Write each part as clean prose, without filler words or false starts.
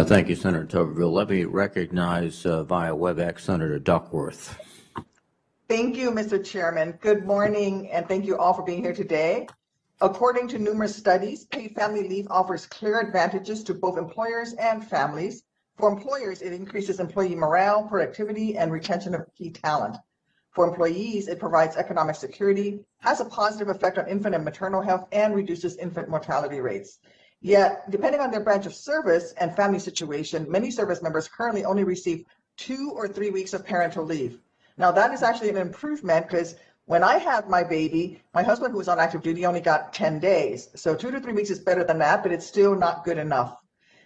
Thank you, Senator Tuberville. Let me recognize via WebEx Senator Duckworth. Thank you, Mr. Chairman. Good morning, and thank you all for being here today. According to numerous studies, paid family leave offers clear advantages to both employers and families. For employers, it increases employee morale, productivity, and retention of key talent. For employees, it provides economic security, has a positive effect on infant and maternal health, and reduces infant mortality rates. Yet, depending on their branch of service and family situation, many service members currently only receive 2 or 3 weeks of parental leave. Now, that is actually an improvement because when I had my baby, my husband, who was on active duty, only got 10 days. So 2 to 3 weeks is better than that, but it's still not good enough.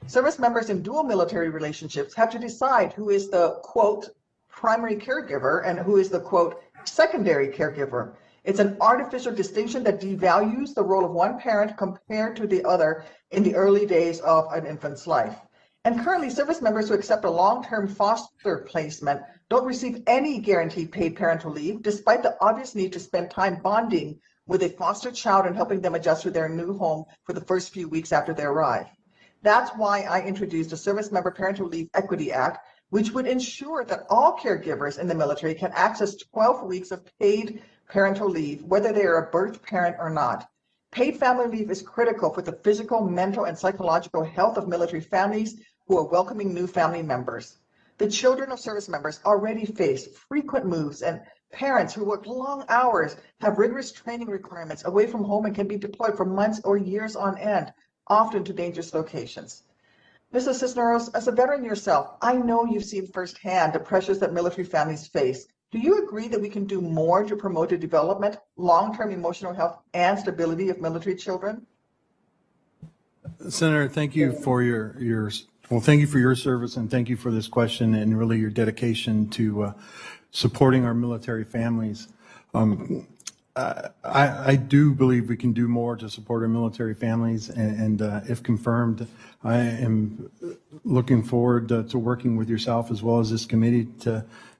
Service members in dual military relationships have to decide who is the, quote, primary caregiver and who is the, quote, secondary caregiver. It's an artificial distinction that devalues the role of one parent compared to the other in the early days of an infant's life. And currently, service members who accept a long-term foster placement don't receive any guaranteed paid parental leave, despite the obvious need to spend time bonding with a foster child and helping them adjust to their new home for the first few weeks after they arrive. That's why I introduced the Service Member Parental Leave Equity Act, which would ensure that all caregivers in the military can access 12 weeks of paid parental leave, whether they are a birth parent or not. Paid family leave is critical for the physical, mental, and psychological health of military families who are welcoming new family members. The children of service members already face frequent moves, and parents who work long hours have rigorous training requirements away from home and can be deployed for months or years on end, often to dangerous locations. Mr. Cisneros, as a veteran yourself, I know you've seen firsthand the pressures that military families face. Do you agree that we can do more to promote the development, long-term emotional health, and stability of military children? Senator, thank you for thank you for your service, and thank you for this question and really your dedication to supporting our military families. I do believe we can do more to support our military families, and if confirmed, I am looking forward to working with yourself as well as this committee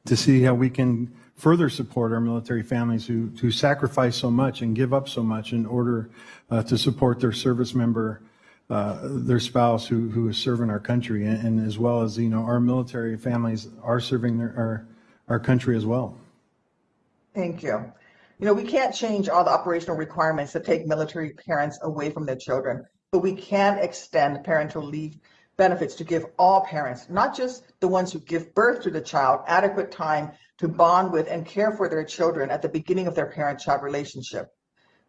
to see how we can further support our military families who sacrifice so much and give up so much in order to support their service member, their spouse who is serving our country, and as well as, you know, our military families are serving our country as well. Thank you. You know, we can't change all the operational requirements that take military parents away from their children, but we can extend parental leave benefits to give all parents, not just the ones who give birth to the child, adequate time to bond with and care for their children at the beginning of their parent-child relationship.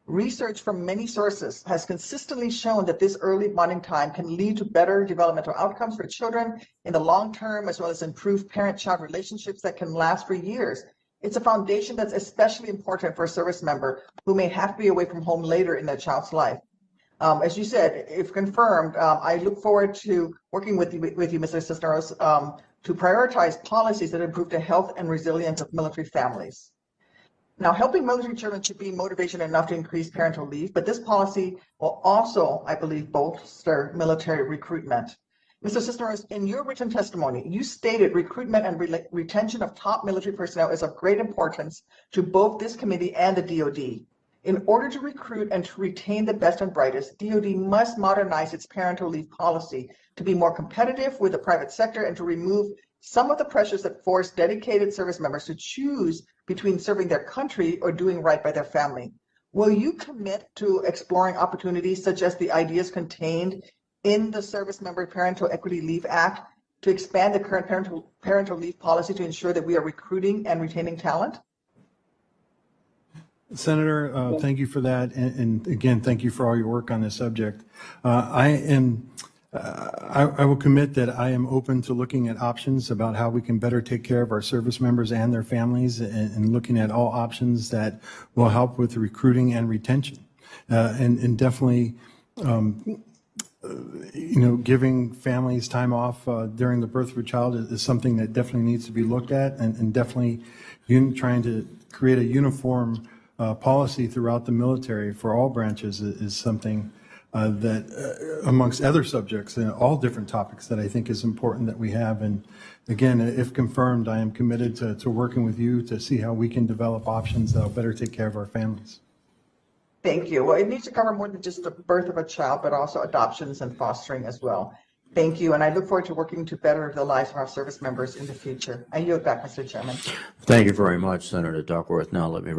Research from many sources has consistently shown that this early bonding time can lead to better developmental outcomes for children in the long term, as well as improved parent-child relationships that can last for years. It's a foundation that's especially important for a service member who may have to be away from home later in their child's life. As you said, if confirmed, I look forward to working with you, Mr. Cisneros, to prioritize policies that improve the health and resilience of military families. Now, helping military children should be motivation enough to increase parental leave, but this policy will also, I believe, bolster military recruitment. Mr. Cisneros, in your written testimony, you stated recruitment and retention of top military personnel is of great importance to both this committee and the DoD. In order to recruit and to retain the best and brightest, DoD must modernize its parental leave policy to be more competitive with the private sector and to remove some of the pressures that force dedicated service members to choose between serving their country or doing right by their family. Will you commit to exploring opportunities such as the ideas contained in the Service Member Parental Equity Leave Act to expand the current parental leave policy to ensure that we are recruiting and retaining talent? Senator, thank you for that, and again, thank you for all your work on this subject. I will commit that I am open to looking at options about how we can better take care of our service members and their families, and looking at all options that will help with recruiting and retention, and definitely. You know, giving families time off during the birth of a child is something that definitely needs to be looked at, and definitely trying to create a uniform policy throughout the military for all branches is something that, amongst other subjects and all different topics, that I think is important that we have. And again, if confirmed, I am committed to working with you to see how we can develop options that will better take care of our families. Thank you. Well, it needs to cover more than just the birth of a child, but also adoptions and fostering as well. Thank you, and I look forward to working to better the lives of our service members in the future. I yield back, Mr. Chairman. Thank you very much, Senator Duckworth. Now let me